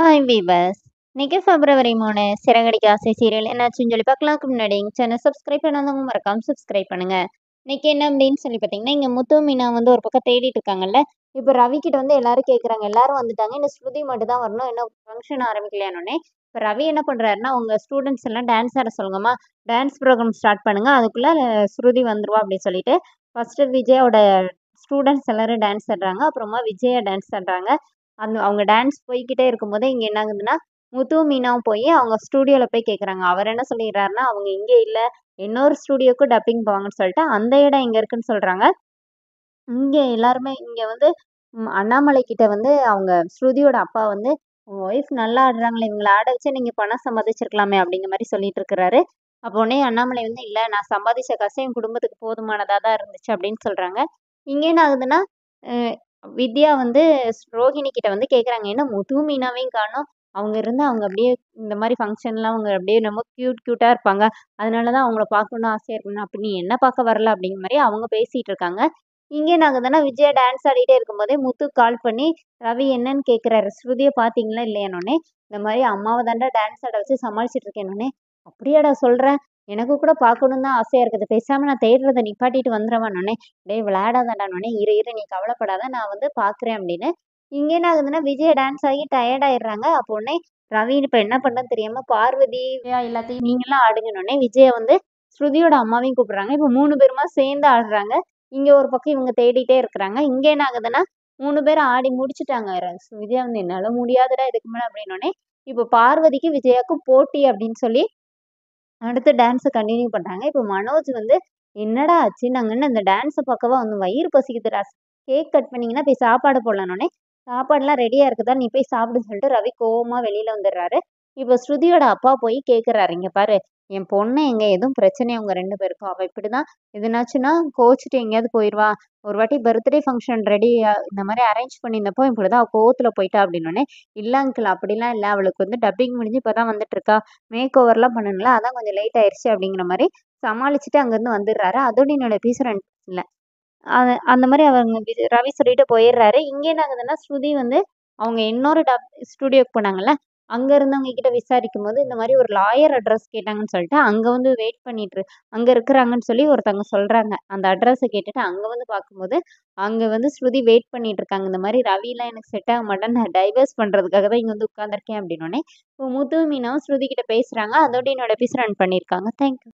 Hi viewers. இன்னைக்கு பிப்ரவரி 3 சிறகடிக்க ஆசை serial என்னாச்சுன்னு சொல்லி பார்க்கலாம்க்கு முன்னாடி எங்கள் சேனல் சப்ஸ்கிரைப் பண்ணாதவங்க மறக்காம சப்ஸ்கிரைப் பண்ணுங்க. இன்னைக்கு என்ன அப்படின்னு சொல்லி பார்த்தீங்கன்னா, இங்கே முத்து மீனா வந்து ஒரு பக்கம் தேடிட்டு இருக்காங்கல்ல. இப்போ ரவி கிட்ட வந்து எல்லாரும் கேட்குறாங்க, எல்லாரும் வந்துட்டாங்க, இந்த ஸ்ருதி மட்டும் தான் வரணும், இன்னும் ஃபங்க்ஷன் ஆரம்பிக்கலையானோடனே இப்போ ரவி என்ன பண்ணுறாருன்னா, அவங்க ஸ்டூடெண்ட்ஸ் எல்லாம் டான்ஸ் ஆட சொல்லுங்கம்மா, டான்ஸ் ப்ரோக்ராம் ஸ்டார்ட் பண்ணுங்க, அதுக்குள்ளே ஸ்ருதி வந்துருவா அப்படின்னு சொல்லிட்டு ஃபர்ஸ்ட் விஜயோட ஸ்டூடெண்ட்ஸ் எல்லாரும் டான்ஸ் ஆடுறாங்க. அப்புறமா விஜயா டான்ஸ் ஆடுறாங்க. அவங்க டான்ஸ் போய்க்கிட்டே இருக்கும்போதே இங்கே என்ன ஆகுதுன்னா, முத்துவும் மீனாவும் போய் அவங்க ஸ்டூடியோவில் போய் கேட்குறாங்க. அவர் என்ன சொல்லிடுறாருன்னா, அவங்க இங்கே இல்லை, இன்னொரு ஸ்டூடியோக்கு டப்பிங் போவாங்கன்னு சொல்லிட்டு அந்த இடம் எங்கே இருக்குன்னு சொல்கிறாங்க. இங்கே எல்லாருமே இங்கே வந்து அண்ணாமலை கிட்ட வந்து அவங்க ஸ்ருதியோட அப்பா வந்து, உங்கள் ஒய்ஃப் நல்லா ஆடுறாங்களே, இவங்களை ஆட வச்சு நீங்கள் பணம் சம்பாதிச்சிருக்கலாமே அப்படிங்கிற மாதிரி சொல்லிட்டு இருக்கிறாரு. அப்போ உடனே அண்ணாமலை வந்து, இல்லை நான் சம்பாதிச்ச காசு என் குடும்பத்துக்கு போதுமானதாக தான் இருந்துச்சு அப்படின்னு சொல்கிறாங்க. இங்கே என்ன ஆகுதுன்னா, வித்யா வந்து ரோஹிணி கிட்ட வந்து கேட்குறாங்க, என்ன முத்து மீனாவையும் காணோம், அவங்க இருந்து அவங்க அப்படியே இந்த மாதிரி ஃபங்க்ஷன்லாம் அவங்க அப்படியே ரொம்ப க்யூட்டாக இருப்பாங்க, அதனால தான் அவங்கள பார்க்கணுன்னு ஆசையாக இருக்கணும், அப்படி நீ என்ன பார்க்க வரல அப்படிங்கிற மாதிரி அவங்க பேசிகிட்டு இருக்காங்க. இங்கே என்ன ஆகுதுன்னா, விஜயா டான்ஸ் ஆடிட்டே இருக்கும்போதே முத்து கால் பண்ணி ரவி என்னன்னு கேட்குறாரு, ஸ்ருதியை பார்த்தீங்களா இல்லையானோடனே, இந்த மாதிரி அம்மாவை தாண்டா டான்ஸ் ஆட வச்சு சமாளிச்சுட்டு இருக்கேனோடனே, அப்படியாடா சொல்கிறேன், எனக்கு கூட பார்க்கணுன்னு தான் ஆசையாக இருக்குது, பேசாமல் நான் தேடுறதை நிப்பாட்டிட்டு வந்துடுவானோடனே, டேய் விளையாடாதாடானோடனே, இரு இரு நீ கவலைப்படாத நான் வந்து பார்க்குறேன் அப்படின்னு. இங்கே என்ன ஆகுதுன்னா, விஜய் டான்ஸ் ஆகி டயர்ட் ஆயிடுறாங்க. அப்போ உடனே ரவி இப்போ என்ன பண்ணுறதுன்னு தெரியாமல், பார்வதி எல்லாத்தையும் நீங்களாம் ஆடுங்கன்னொடனே விஜயை வந்து ஸ்ருதியோட அம்மாவையும் கூப்பிடுறாங்க. இப்போ 3 பேருமா சேர்ந்து ஆடுறாங்க. இங்கே ஒரு பக்கம் இவங்க தேடிட்டே இருக்கிறாங்க. இங்கே என்ன ஆகுதுன்னா, 3 பேரும் ஆடி முடிச்சுட்டாங்க. விஜயா வந்து என்னால் முடியாதுடா இதுக்கு மேலே அப்படின்னோடனே, இப்போ பார்வதிக்கு விஜயாவுக்கும் போட்டி அப்படின்னு சொல்லி அடுத்து டான்ஸை கண்டினியூ பண்ணுறாங்க. இப்போ மனோஜ் வந்து, என்னடா ஆச்சு, நாங்கள் என்ன இந்த டான்ஸை பார்க்கவா வந்து வயிறு பசிக்குதுடா, கேக் கட் பண்ணிங்கன்னா போய் சாப்பாடு போடலான்னொடனே, சாப்பாடுலாம் ரெடியாக இருக்குதா நீ போய் சாப்பிடுன்னு சொல்லிட்டு ரவி கோவமாக வெளியில் வந்துடுறாரு. இப்போ ஸ்ருதியோட அப்பா போய் கேட்குறாரு, இங்கே பாரு என் பொண்ணு எங்கே எதுவும் பிரச்சனை அவங்க 2 பேருக்கும், அவள் இப்படி தான் எதுனாச்சுன்னா கோச்சிட்டு எங்கேயாவது போயிடுவா, ஒரு வாட்டி பர்த்டே ஃபங்க்ஷன் ரெடி இந்த மாதிரி அரேஞ்ச் பண்ணியிருந்தப்போ இப்படி தான் அவள் கோவத்தில் போயிட்டா அப்படின்னோடனே, இல்லை அங்கிள் அப்படிலாம் இல்லை, அவளுக்கு வந்து டப்பிங் முடிஞ்சு இப்போ தான் வந்துட்டு இருக்கா, மேக் ஓவர்லாம் பண்ணணும்ல, அதான் கொஞ்சம் லேட் ஆயிடுச்சு அப்படிங்கிற மாதிரி சமாளிச்சுட்டு அங்கேருந்து வந்துடுறாரு. அதோட என்னோட எபிசோட் இல்லை அந்த மாதிரி அவங்க ரவி சொல்லிட்டு போயிடுறாரு. இங்கே என்ன ஆகுதுன்னா, ஸ்ருதி வந்து அவங்க இன்னொரு ஸ்டுடியோக்கு போனாங்கல்ல, அங்கே இருந்தவங்க கிட்ட விசாரிக்கும் போது இந்த மாதிரி ஒரு லாயர் அட்ரஸ் கேட்டாங்கன்னு சொல்லிட்டு அங்கே வந்து வெயிட் பண்ணிட்டு அங்கே இருக்கிறாங்கன்னு சொல்லி ஒருத்தவங்க சொல்கிறாங்க. அந்த அட்ரஸை கேட்டுட்டு அங்கே வந்து பார்க்கும்போது அங்கே வந்து ஸ்ருதி வெயிட் பண்ணிட்டு இருக்காங்க. இந்த மாதிரி ரவிலாம் எனக்கு செட் ஆக மாட்டேன், நான் டைவர்ஸ் பண்ணுறதுக்காக தான் இங்கே வந்து உட்காந்துருக்கேன் அப்படின்னோடனே, இப்போ முத்து மீனாவும் ஸ்ருதி கிட்ட பேசுகிறாங்க. அதோட என்னோட எபிசோட் ரன் பண்ணியிருக்காங்க. தேங்க்யூ.